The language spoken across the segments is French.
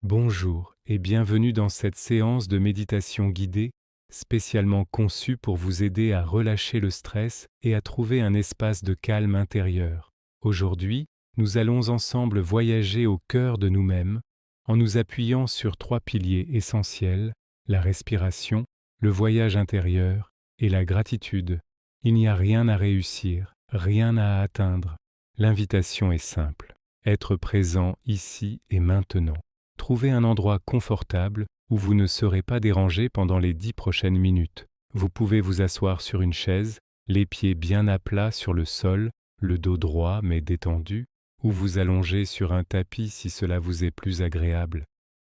Bonjour et bienvenue dans cette séance de méditation guidée, spécialement conçue pour vous aider à relâcher le stress et à trouver un espace de calme intérieur. Aujourd'hui, nous allons ensemble voyager au cœur de nous-mêmes en nous appuyant sur trois piliers essentiels, la respiration, le voyage intérieur et la gratitude. Il n'y a rien à réussir, rien à atteindre. L'invitation est simple, être présent ici et maintenant. Trouvez un endroit confortable où vous ne serez pas dérangé pendant les 10 prochaines minutes. Vous pouvez vous asseoir sur une chaise, les pieds bien à plat sur le sol, le dos droit mais détendu, ou vous allonger sur un tapis si cela vous est plus agréable.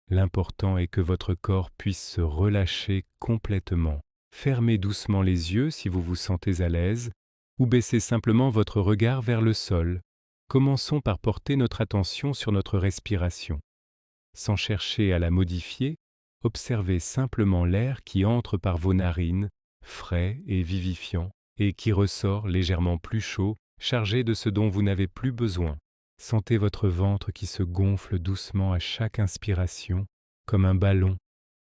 L'important est que votre corps puisse se relâcher complètement. Fermez doucement les yeux si vous vous sentez à l'aise, ou baissez simplement votre regard vers le sol. Commençons par porter notre attention sur notre respiration. Sans chercher à la modifier, observez simplement l'air qui entre par vos narines, frais et vivifiant, et qui ressort légèrement plus chaud, chargé de ce dont vous n'avez plus besoin. Sentez votre ventre qui se gonfle doucement à chaque inspiration, comme un ballon,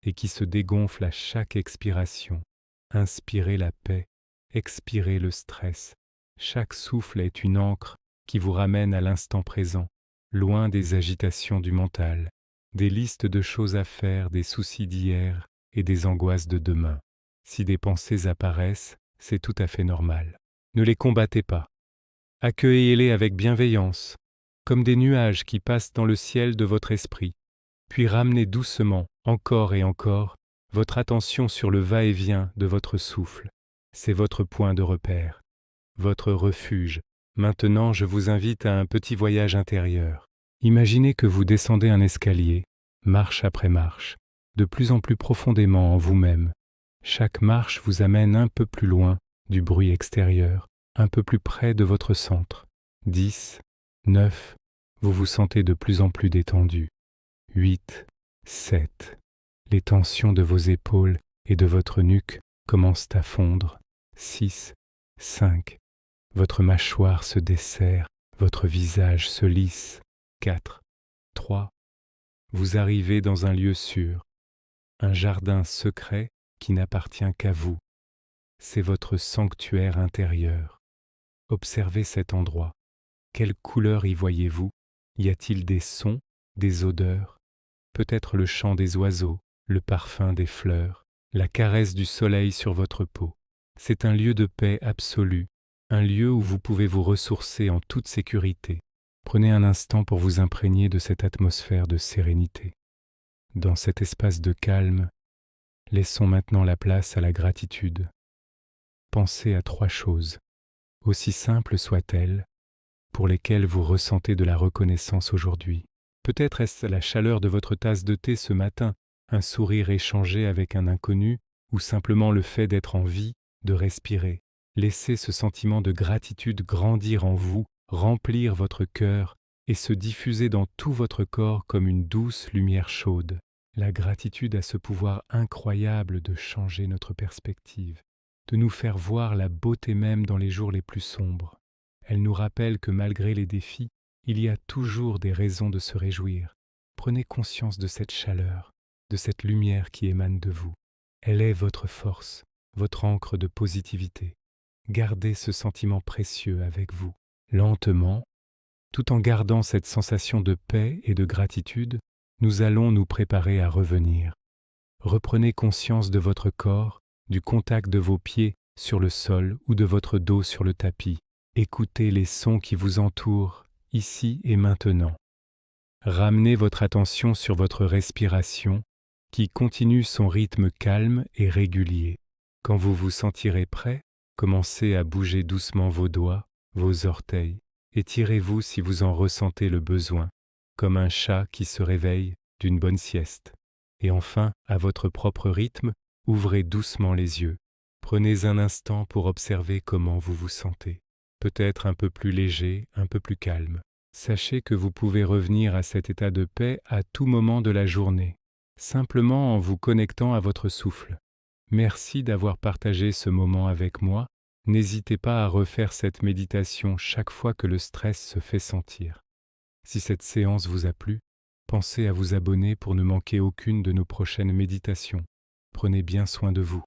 et qui se dégonfle à chaque expiration. Inspirez la paix, expirez le stress. Chaque souffle est une ancre qui vous ramène à l'instant présent, loin des agitations du mental, des listes de choses à faire, des soucis d'hier et des angoisses de demain. Si des pensées apparaissent, c'est tout à fait normal. Ne les combattez pas. Accueillez-les avec bienveillance, comme des nuages qui passent dans le ciel de votre esprit, puis ramenez doucement, encore et encore, votre attention sur le va-et-vient de votre souffle. C'est votre point de repère, votre refuge. Maintenant, je vous invite à un petit voyage intérieur. Imaginez que vous descendez un escalier, marche après marche, de plus en plus profondément en vous-même. Chaque marche vous amène un peu plus loin du bruit extérieur, un peu plus près de votre centre. 10, 9, vous vous sentez de plus en plus détendu. 8, 7, les tensions de vos épaules et de votre nuque commencent à fondre. 6, 5, votre mâchoire se desserre, votre visage se lisse. 4, 3, vous arrivez dans un lieu sûr, un jardin secret qui n'appartient qu'à vous. C'est votre sanctuaire intérieur. Observez cet endroit. Quelle couleur y voyez-vous? Y a-t-il des sons, des odeurs? Peut-être le chant des oiseaux, le parfum des fleurs, la caresse du soleil sur votre peau. C'est un lieu de paix absolue, un lieu où vous pouvez vous ressourcer en toute sécurité. Prenez un instant pour vous imprégner de cette atmosphère de sérénité. Dans cet espace de calme, laissons maintenant la place à la gratitude. Pensez à trois choses, aussi simples soient-elles, pour lesquelles vous ressentez de la reconnaissance aujourd'hui. Peut-être est-ce la chaleur de votre tasse de thé ce matin, un sourire échangé avec un inconnu, ou simplement le fait d'être en vie, de respirer. Laissez ce sentiment de gratitude grandir en vous, remplir votre cœur et se diffuser dans tout votre corps comme une douce lumière chaude. La gratitude a ce pouvoir incroyable de changer notre perspective, de nous faire voir la beauté même dans les jours les plus sombres. Elle nous rappelle que malgré les défis, il y a toujours des raisons de se réjouir. Prenez conscience de cette chaleur, de cette lumière qui émane de vous. Elle est votre force, votre ancre de positivité. Gardez ce sentiment précieux avec vous. Lentement, tout en gardant cette sensation de paix et de gratitude, nous allons nous préparer à revenir. Reprenez conscience de votre corps, du contact de vos pieds sur le sol ou de votre dos sur le tapis. Écoutez les sons qui vous entourent, ici et maintenant. Ramenez votre attention sur votre respiration, qui continue son rythme calme et régulier. Quand vous vous sentirez prêt, commencez à bouger doucement vos doigts, vos orteils. Étirez-vous si vous en ressentez le besoin, comme un chat qui se réveille d'une bonne sieste. Et enfin, à votre propre rythme, ouvrez doucement les yeux. Prenez un instant pour observer comment vous vous sentez. Peut-être un peu plus léger, un peu plus calme. Sachez que vous pouvez revenir à cet état de paix à tout moment de la journée, simplement en vous connectant à votre souffle. Merci d'avoir partagé ce moment avec moi. N'hésitez pas à refaire cette méditation chaque fois que le stress se fait sentir. Si cette séance vous a plu, Pensez à vous abonner pour ne manquer aucune de nos prochaines méditations. Prenez bien soin de vous.